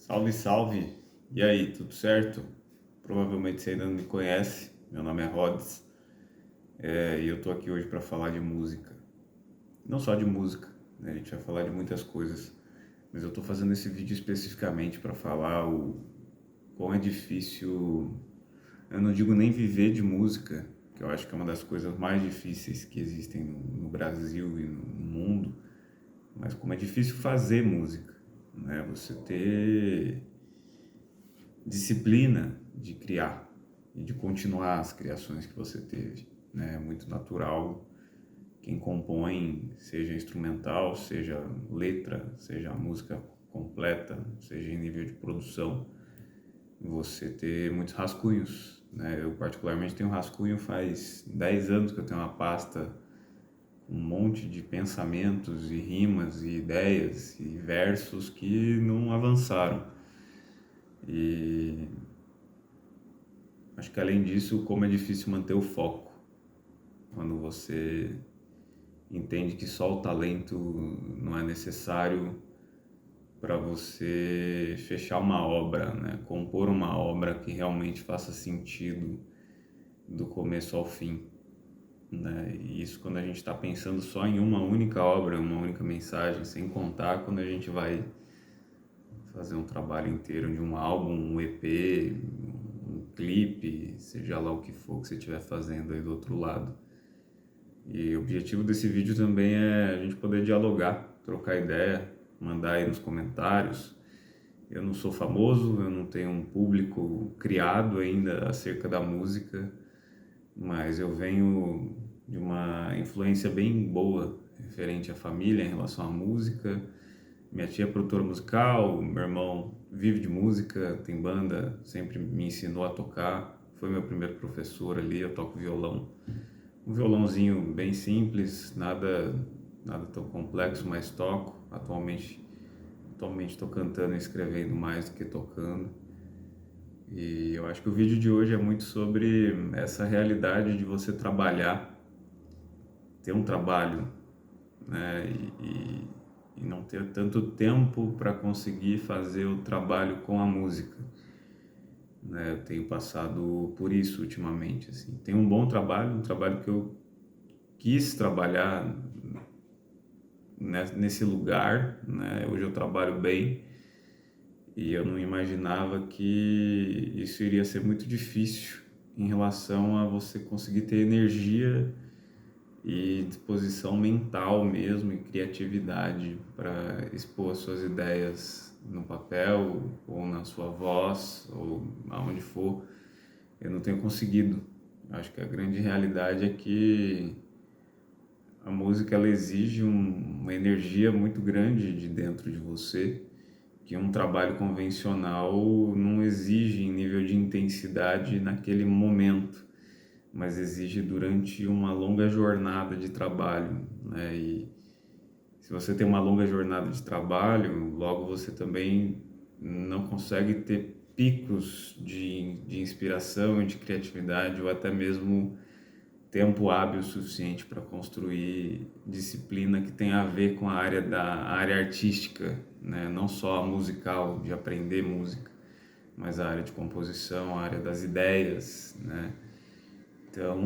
Salve, salve! E aí, tudo certo? Provavelmente você ainda não me conhece, meu nome é Rods, e eu tô aqui hoje para falar de música. Não só de música, né? A gente vai falar de muitas coisas, mas eu tô fazendo esse vídeo especificamente para falar o quão é difícil, eu não digo nem viver de música, que eu acho que é uma das coisas mais difíceis que existem no Brasil e no mundo, mas como é difícil fazer música, né? Você ter disciplina de criar e de continuar as criações que você teve, né? É muito natural quem compõe, seja instrumental, seja letra, seja música completa, seja em nível de produção, você ter muitos rascunhos, né? Eu particularmente tenho um rascunho faz 10 anos que eu tenho uma pasta com um monte de pensamentos e rimas e ideias e versos que não avançaram. E acho que além disso, como é difícil manter o foco quando você entende que só o talento não é necessário para você fechar uma obra, né? Compor uma obra que realmente faça sentido do começo ao fim, né? E isso quando a gente está pensando só em uma única obra, uma única mensagem, sem contar quando a gente vai fazer um trabalho inteiro de um álbum, um EP, um clipe, seja lá o que for que você estiver fazendo aí do outro lado. E o objetivo desse vídeo também é a gente poder dialogar, trocar ideia, mandar aí nos comentários. Eu não sou famoso, eu não tenho um público criado ainda acerca da música, mas eu venho de uma influência bem boa referente à família em relação à música. Minha tia é produtora musical, meu irmão vive de música, tem banda, sempre me ensinou a tocar, foi meu primeiro professor ali, eu toco violão. Um violãozinho bem simples, nada tão complexo, mas toco. Atualmente estou cantando e escrevendo mais do que tocando. E eu acho que o vídeo de hoje é muito sobre essa realidade de você trabalhar, ter um trabalho, né? E não ter tanto tempo para conseguir fazer o trabalho com a música, né? Eu tenho passado por isso ultimamente, assim. Tenho um bom trabalho, um trabalho que eu quis trabalhar nesse lugar, né? Hoje eu trabalho bem e eu não imaginava que isso iria ser muito difícil em relação a você conseguir ter energia e disposição mental mesmo e criatividade para expor suas ideias no papel ou na sua voz ou aonde for. Eu não tenho conseguido. Acho que a grande realidade é que a música ela exige uma energia muito grande de dentro de você, que um trabalho convencional não exige em nível de intensidade naquele momento, mas exige durante uma longa jornada de trabalho, né? E se você tem uma longa jornada de trabalho, logo você também não consegue ter picos de inspiração e de criatividade ou até mesmo tempo hábil suficiente para construir disciplina que tem a ver com a área artística, né? Não só a musical, de aprender música, mas a área de composição, a área das ideias, né? Então,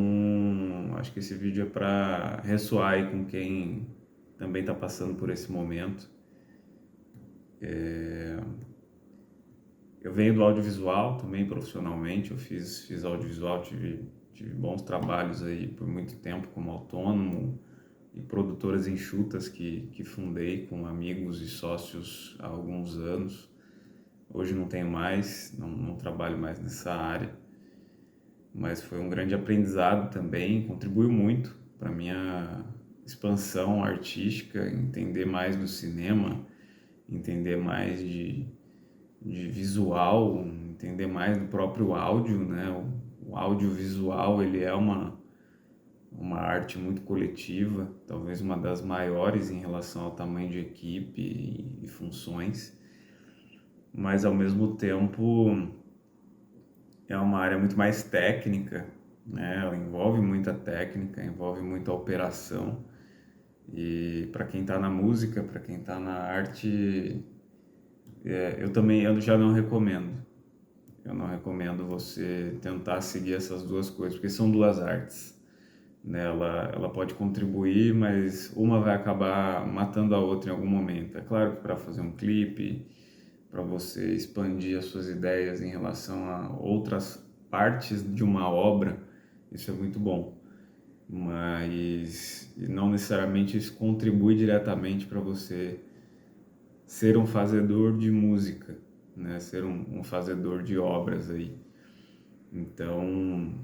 acho que esse vídeo é para ressoar aí com quem também está passando por esse momento. Eu venho do audiovisual também profissionalmente, eu fiz audiovisual, tive bons trabalhos aí por muito tempo como autônomo e produtoras enxutas que fundei com amigos e sócios há alguns anos. Hoje não tenho mais, não trabalho mais nessa área, mas foi um grande aprendizado também, contribuiu muito para minha expansão artística, entender mais do cinema, entender mais de visual, entender mais do próprio áudio, né? O audiovisual, ele é uma arte muito coletiva, talvez uma das maiores em relação ao tamanho de equipe e funções, mas ao mesmo tempo é uma área muito mais técnica, né? Ela envolve muita técnica, envolve muita operação, e para quem está na música, para quem está na arte, eu já não recomendo. Eu não recomendo você tentar seguir essas duas coisas, porque são duas artes, né? Ela pode contribuir, mas uma vai acabar matando a outra em algum momento. É claro que para fazer um clipe, para você expandir as suas ideias em relação a outras partes de uma obra, isso é muito bom. Mas não necessariamente isso contribui diretamente para você ser um fazedor de música, né? Ser um fazedor de obras aí. Então,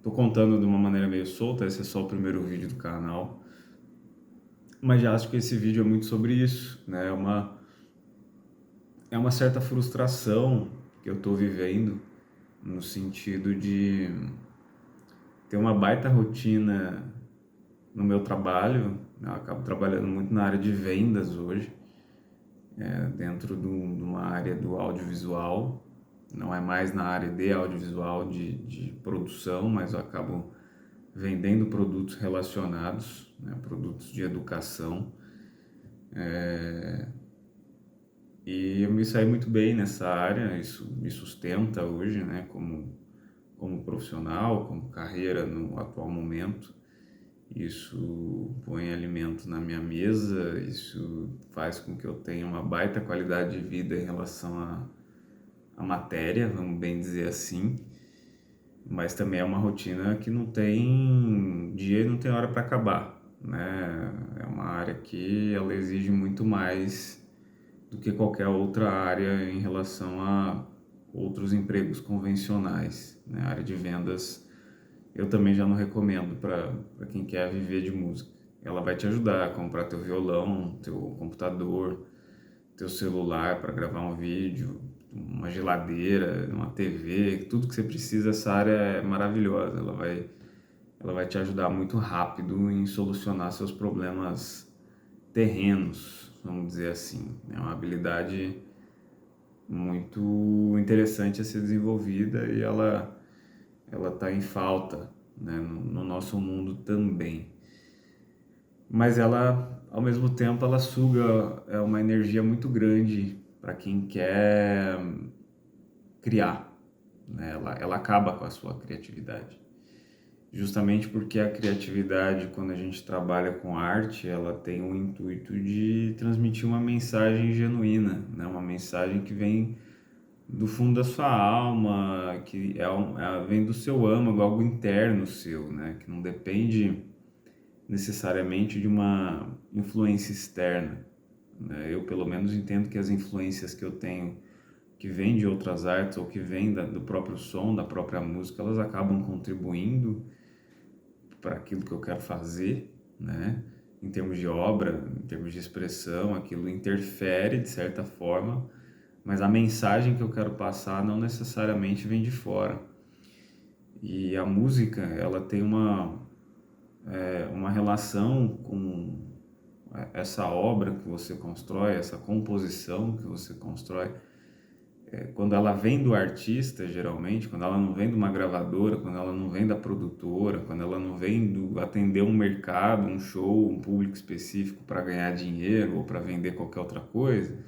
tô contando de uma maneira meio solta, esse é só o primeiro vídeo do canal, mas já acho que esse vídeo é muito sobre isso, né? É uma certa frustração que eu tô vivendo, no sentido de ter uma baita rotina no meu trabalho. Eu acabo trabalhando muito na área de vendas hoje, dentro de uma área do audiovisual. Não é mais na área de audiovisual, de produção, mas eu acabo vendendo produtos relacionados, né, produtos de educação. E eu me saí muito bem nessa área, isso me sustenta hoje, né, como profissional, como carreira no atual momento. Isso põe alimento na minha mesa, isso faz com que eu tenha uma baita qualidade de vida em relação à matéria, vamos bem dizer assim. Mas também é uma rotina que não tem dia e não tem hora para acabar, né? É uma área que ela exige muito mais do que qualquer outra área em relação a outros empregos convencionais, né? A área de vendas eu também já não recomendo para quem quer viver de música. Ela vai te ajudar a comprar teu violão, teu computador, teu celular para gravar um vídeo, uma geladeira, uma TV, tudo que você precisa. Essa área é maravilhosa. Ela vai te ajudar muito rápido em solucionar seus problemas terrenos, vamos dizer assim. É uma habilidade muito interessante a ser desenvolvida e ela está em falta, né, no nosso mundo também. Mas ela, ao mesmo tempo, ela suga uma energia muito grande para quem quer criar, né? Ela acaba com a sua criatividade. Justamente porque a criatividade, quando a gente trabalha com arte, ela tem o intuito de transmitir uma mensagem genuína, né? Uma mensagem que vem do fundo da sua alma, que vem do seu âmago, algo interno seu, né? Que não depende necessariamente de uma influência externa, né? Eu, pelo menos, entendo que as influências que eu tenho, que vêm de outras artes ou que vêm do próprio som, da própria música, elas acabam contribuindo para aquilo que eu quero fazer, né? Em termos de obra, em termos de expressão, aquilo interfere de certa forma, mas a mensagem que eu quero passar não necessariamente vem de fora. E a música, ela tem uma relação com essa obra que você constrói, essa composição que você constrói. Quando ela vem do artista, geralmente, quando ela não vem de uma gravadora, quando ela não vem da produtora, quando ela não vem do atender um mercado, um show, um público específico para ganhar dinheiro ou para vender qualquer outra coisa,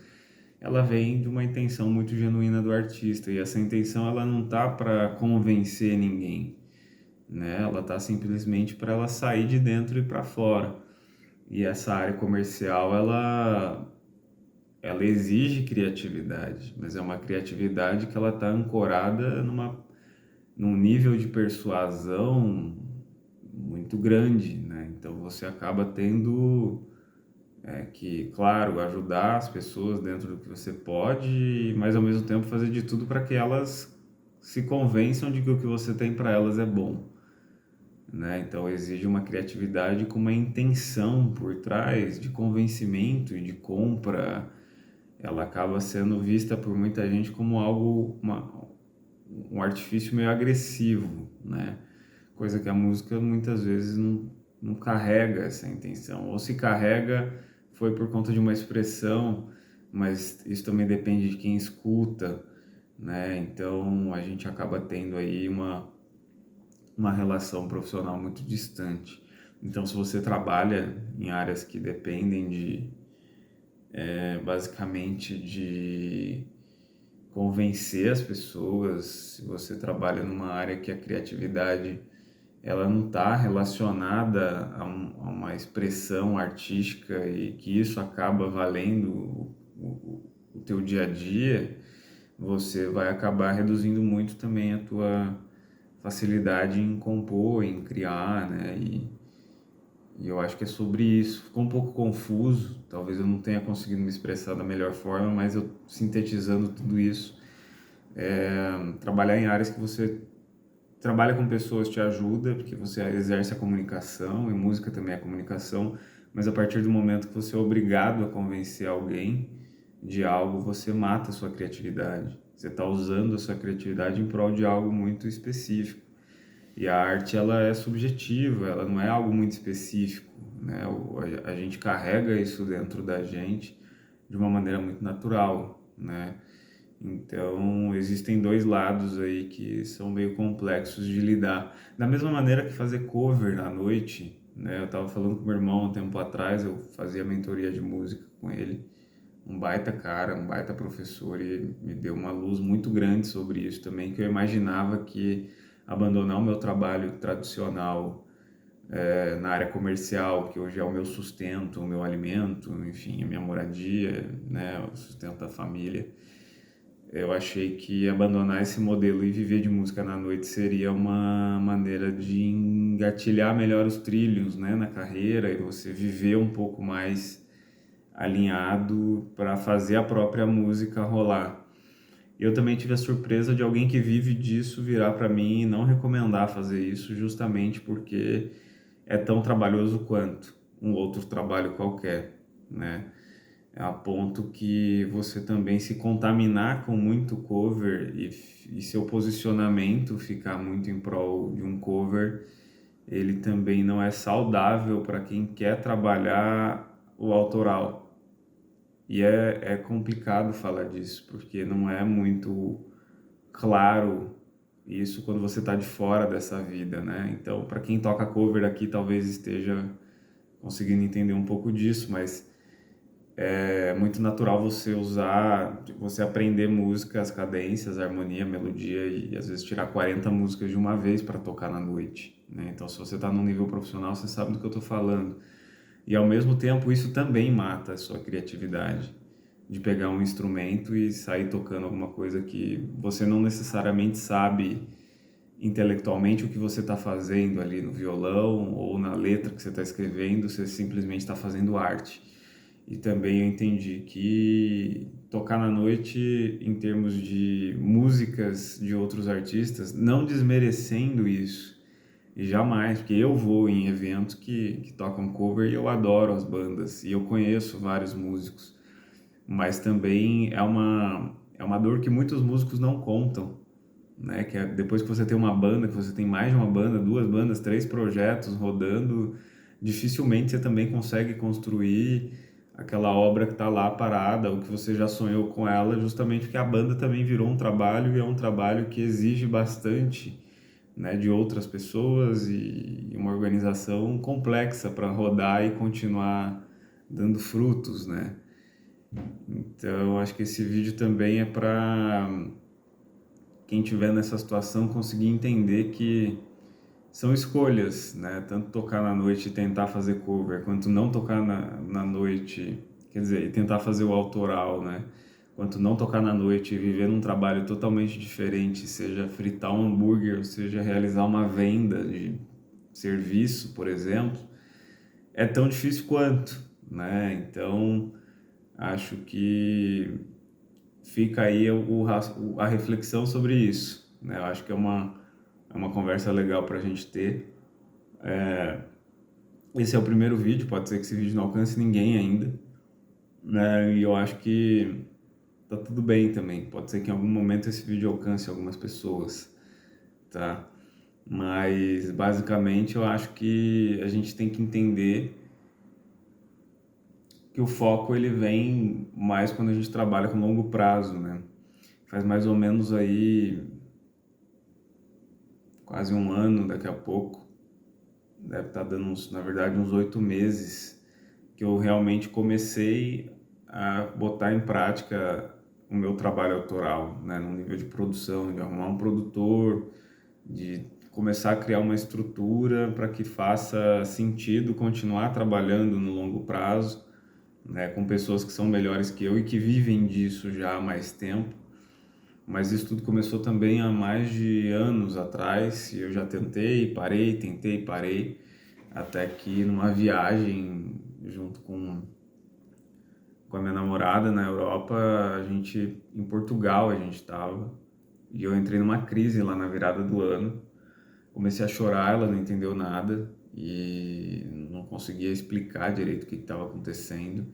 ela vem de uma intenção muito genuína do artista. E essa intenção ela não tá para convencer ninguém, né? Ela tá simplesmente para ela sair de dentro e para fora. E essa área comercial ela exige criatividade, mas é uma criatividade que ela está ancorada num nível de persuasão muito grande, né? Então você acaba tendo que, claro, ajudar as pessoas dentro do que você pode, mas ao mesmo tempo fazer de tudo para que elas se convençam de que o que você tem para elas é bom, né? Então exige uma criatividade com uma intenção por trás de convencimento e de compra. Ela acaba sendo vista por muita gente como um artifício meio agressivo, né? Coisa que a música muitas vezes não carrega essa intenção. Ou se carrega, foi por conta de uma expressão, mas isso também depende de quem escuta, né? Então a gente acaba tendo aí uma relação profissional muito distante. Então, se você trabalha em áreas que dependem basicamente de convencer as pessoas. Se você trabalha numa área que a criatividade ela não está relacionada a uma expressão artística e que isso acaba valendo o teu dia a dia, você vai acabar reduzindo muito também a tua facilidade em compor, em criar, né? E eu acho que é sobre isso. Ficou um pouco confuso, talvez eu não tenha conseguido me expressar da melhor forma, mas eu sintetizando tudo isso, trabalhar em áreas que você trabalha com pessoas te ajuda, porque você exerce a comunicação, e música também é comunicação, mas a partir do momento que você é obrigado a convencer alguém de algo, você mata a sua criatividade. Você está usando a sua criatividade em prol de algo muito específico. E a arte, ela é subjetiva, ela não é algo muito específico, né? A gente carrega isso dentro da gente de uma maneira muito natural, né? Então, existem dois lados aí que são meio complexos de lidar. Da mesma maneira que fazer cover à noite, né? Eu estava falando com meu irmão um tempo atrás, eu fazia mentoria de música com ele, um baita cara, um baita professor, e ele me deu uma luz muito grande sobre isso também, que eu imaginava que abandonar o meu trabalho tradicional na área comercial, que hoje é o meu sustento, o meu alimento, enfim, a minha moradia, né, o sustento da família, eu achei que abandonar esse modelo e viver de música na noite seria uma maneira de engatilhar melhor os trilhos, né, na carreira, e você viver um pouco mais alinhado para fazer a própria música rolar. Eu também tive a surpresa de alguém que vive disso virar para mim e não recomendar fazer isso, justamente porque é tão trabalhoso quanto um outro trabalho qualquer, né? A ponto que você também se contaminar com muito cover e seu posicionamento ficar muito em prol de um cover, ele também não é saudável para quem quer trabalhar o autoral. E é complicado falar disso, porque não é muito claro isso quando você está de fora dessa vida, né? Então, para quem toca cover aqui, talvez esteja conseguindo entender um pouco disso, mas é muito natural você usar, você aprender música, as cadências, a harmonia, a melodia e às vezes tirar 40 músicas de uma vez para tocar na noite, né? Então, se você está num nível profissional, você sabe do que eu estou falando. E ao mesmo tempo, isso também mata a sua criatividade, de pegar um instrumento e sair tocando alguma coisa que você não necessariamente sabe intelectualmente o que você está fazendo ali no violão ou na letra que você está escrevendo, você simplesmente está fazendo arte. E também eu entendi que tocar na noite, em termos de músicas de outros artistas, não desmerecendo isso, e jamais, porque eu vou em eventos que tocam cover e eu adoro as bandas, e eu conheço vários músicos, mas também é uma dor que muitos músicos não contam, né? Que é depois que você tem uma banda, que você tem mais de uma banda, duas bandas, três projetos rodando, dificilmente você também consegue construir aquela obra que está lá parada, ou que você já sonhou com ela, justamente porque a banda também virou um trabalho e é um trabalho que exige bastante, né, de outras pessoas e uma organização complexa para rodar e continuar dando frutos, né? Então, acho que esse vídeo também é para quem tiver nessa situação conseguir entender que são escolhas, né? Tanto tocar na noite e tentar fazer cover, quanto não tocar na noite, quer dizer, e tentar fazer o autoral, né? Quanto não tocar na noite e viver um trabalho totalmente diferente, seja fritar um hambúrguer, ou seja realizar uma venda de serviço, por exemplo, é tão difícil quanto, né? Então, acho que fica aí a reflexão sobre isso, né? Eu acho que é uma conversa legal para a gente ter. Esse é o primeiro vídeo, pode ser que esse vídeo não alcance ninguém ainda, né? E eu acho que tá tudo bem também. Pode ser que em algum momento esse vídeo alcance algumas pessoas, tá? Mas basicamente eu acho que a gente tem que entender que o foco ele vem mais quando a gente trabalha com longo prazo, né? Faz mais ou menos aí quase um ano daqui a pouco, deve estar dando na verdade uns 8 meses que eu realmente comecei a botar em prática o meu trabalho autoral, né, no nível de produção, de arrumar um produtor, de começar a criar uma estrutura para que faça sentido continuar trabalhando no longo prazo, né, com pessoas que são melhores que eu e que vivem disso já há mais tempo. Mas isso tudo começou também há mais de anos atrás, e eu já tentei, parei, até que numa viagem junto com a minha namorada na Europa, em Portugal a gente estava, e eu entrei numa crise lá na virada do ano, comecei a chorar, ela não entendeu nada, e não conseguia explicar direito o que estava acontecendo.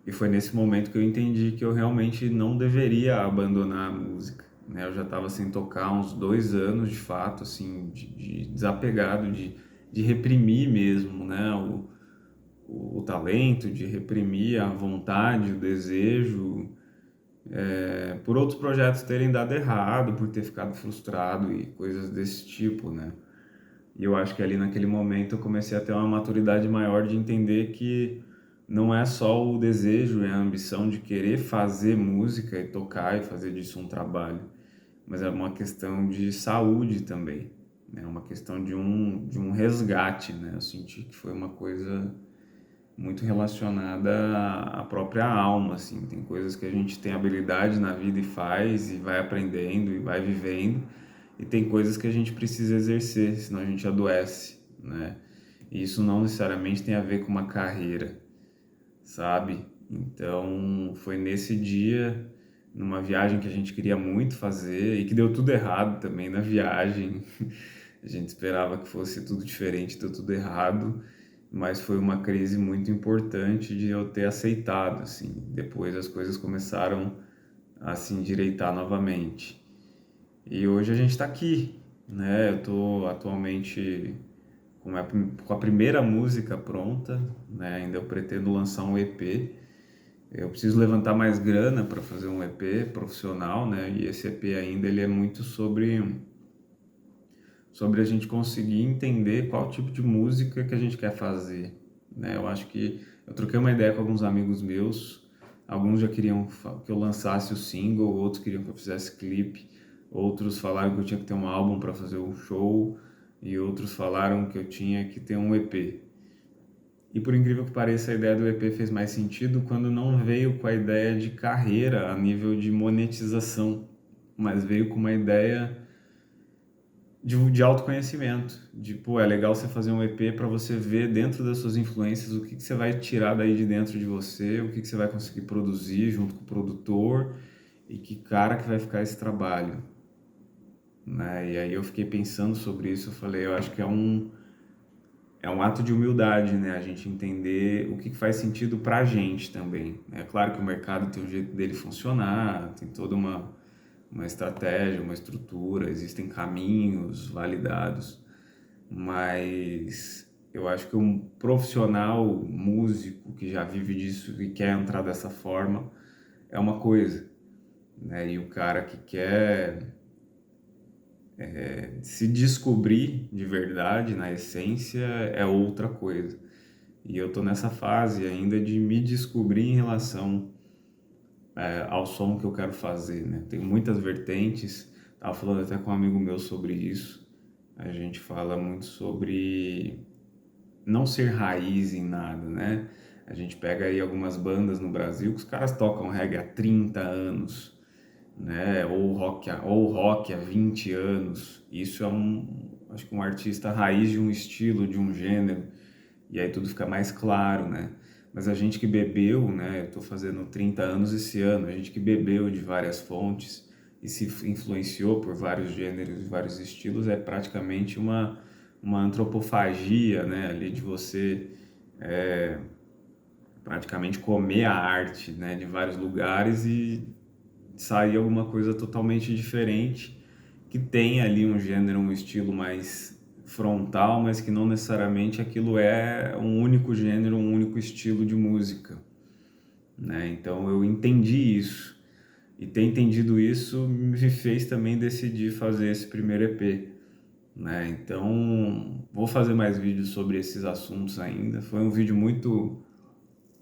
E foi nesse momento que eu entendi que eu realmente não deveria abandonar a música, né? Eu já estava sem tocar há uns 2 anos, de fato, assim, de desapegado, de reprimir mesmo, né? O talento, de reprimir a vontade, o desejo, por outros projetos terem dado errado, por ter ficado frustrado e coisas desse tipo, né? E eu acho que ali naquele momento eu comecei a ter uma maturidade maior de entender que não é só o desejo e a ambição de querer fazer música e tocar e fazer disso um trabalho, mas é uma questão de saúde também, né? É uma questão de um resgate, né? Eu senti que foi uma coisa muito relacionada à própria alma, assim. Tem coisas que a gente tem habilidade na vida e faz, e vai aprendendo e vai vivendo, e tem coisas que a gente precisa exercer, senão a gente adoece, né? E isso não necessariamente tem a ver com uma carreira, sabe? Então, foi nesse dia, numa viagem que a gente queria muito fazer e que deu tudo errado também na viagem. A gente esperava que fosse tudo diferente, deu tudo errado, mas foi uma crise muito importante de eu ter aceitado, assim. Depois as coisas começaram a se endireitar novamente. E hoje a gente está aqui, né? Eu estou atualmente com a primeira música pronta, né? Ainda eu pretendo lançar um EP. Eu preciso levantar mais grana para fazer um EP profissional, né? E esse EP ainda ele é muito sobre a gente conseguir entender qual tipo de música que a gente quer fazer, né? Eu acho que eu troquei uma ideia com alguns amigos meus, alguns já queriam que eu lançasse o single, outros queriam que eu fizesse clipe, outros falaram que eu tinha que ter um álbum para fazer um show e outros falaram que eu tinha que ter um EP. E por incrível que pareça, a ideia do EP fez mais sentido quando não veio com a ideia de carreira a nível de monetização, mas veio com uma ideia de autoconhecimento, de, pô, é legal você fazer um EP para você ver dentro das suas influências o que você vai tirar daí de dentro de você, o que você vai conseguir produzir junto com o produtor e que cara que vai ficar esse trabalho, né? E aí eu fiquei pensando sobre isso, eu falei, eu acho que é um ato de humildade, né? A gente entender o que faz sentido pra gente também. É claro que o mercado tem um jeito dele funcionar, tem toda uma estratégia, uma estrutura, existem caminhos validados, mas eu acho que um profissional músico que já vive disso e quer entrar dessa forma é uma coisa, né? E o cara que quer se descobrir de verdade, na essência, é outra coisa. E eu tô nessa fase ainda de me descobrir em relação ao som que eu quero fazer, né? Tem muitas vertentes, tava falando até com um amigo meu sobre isso. A gente fala muito sobre não ser raiz em nada, né? A gente pega aí algumas bandas no Brasil que os caras tocam reggae há 30 anos, né? Ou rock há 20 anos. Isso é acho que um artista raiz de um estilo, de um gênero, e aí tudo fica mais claro, né? Mas a gente que bebeu, né? Eu tô fazendo 30 anos esse ano, a gente que bebeu de várias fontes e se influenciou por vários gêneros e vários estilos, é praticamente uma antropofagia, né? Ali de você praticamente comer a arte, né? De vários lugares e sair alguma coisa totalmente diferente, que tem ali um gênero, um estilo mais frontal, mas que não necessariamente aquilo é um único gênero, um único estilo de música, né? Então eu entendi isso. E ter entendido isso me fez também decidir fazer esse primeiro EP, né? Então vou fazer mais vídeos sobre esses assuntos ainda. Foi um vídeo muito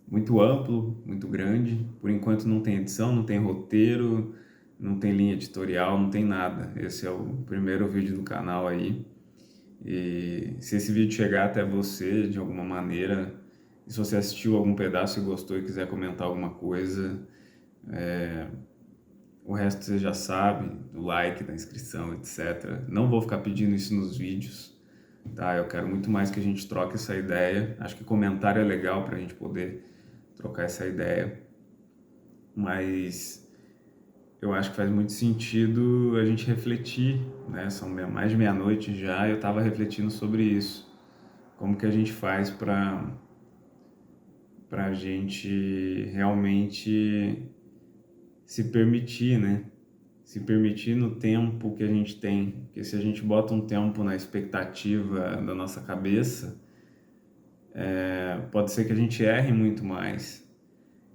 muito amplo, muito grande. Por enquanto não tem edição, não tem roteiro, não tem linha editorial, não tem nada. Esse é o primeiro vídeo do canal aí. E se esse vídeo chegar até você de alguma maneira, e se você assistiu algum pedaço e gostou e quiser comentar alguma coisa, o resto você já sabe, do like, da inscrição, etc. Não vou ficar pedindo isso nos vídeos, tá? Eu quero muito mais que a gente troque essa ideia. Acho que comentário é legal para a gente poder trocar essa ideia, mas eu acho que faz muito sentido a gente refletir, né? São mais de meia-noite já e eu estava refletindo sobre isso. Como que a gente faz para a gente realmente se permitir, né? Se permitir no tempo que a gente tem. Porque se a gente bota um tempo na expectativa da nossa cabeça, pode ser que a gente erre muito mais.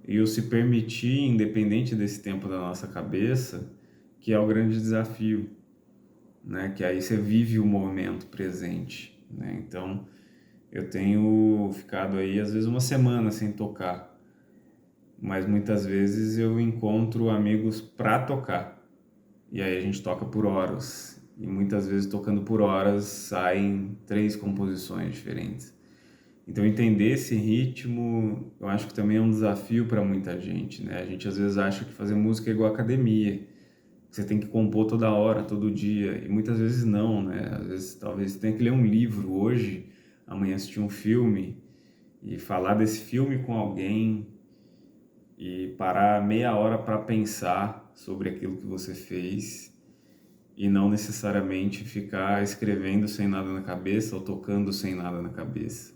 E o se permitir, independente desse tempo da nossa cabeça, que é o grande desafio, né? Que aí você vive o momento presente, né? Então, eu tenho ficado aí, às vezes, uma semana sem tocar, mas muitas vezes eu encontro amigos pra tocar, e aí a gente toca por horas, e muitas vezes tocando por horas saem 3 composições diferentes. Então entender esse ritmo, eu acho que também é um desafio para muita gente, né? A gente às vezes acha que fazer música é igual academia, você tem que compor toda hora, todo dia, e muitas vezes não, né? Às vezes talvez você tenha que ler um livro hoje, amanhã assistir um filme e falar desse filme com alguém e parar meia hora para pensar sobre aquilo que você fez e não necessariamente ficar escrevendo sem nada na cabeça ou tocando sem nada na cabeça.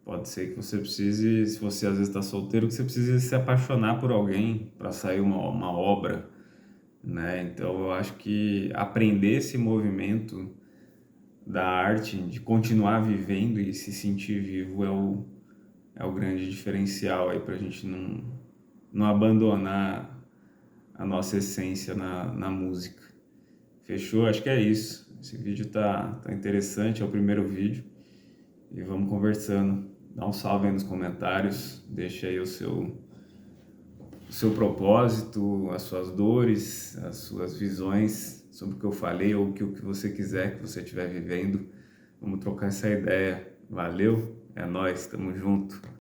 Pode ser que você precise, se você às vezes está solteiro, que você precise se apaixonar por alguém para sair uma obra, né? Então eu acho que aprender esse movimento da arte, de continuar vivendo e se sentir vivo é o grande diferencial aí para a gente não abandonar a nossa essência na música. Fechou? Acho que é isso. Esse vídeo tá interessante, é o primeiro vídeo. E vamos conversando. Dá um salve aí nos comentários, deixa aí o seu propósito, as suas dores, as suas visões sobre o que eu falei ou o que você quiser que você estiver vivendo. Vamos trocar essa ideia. Valeu, é nóis, tamo junto.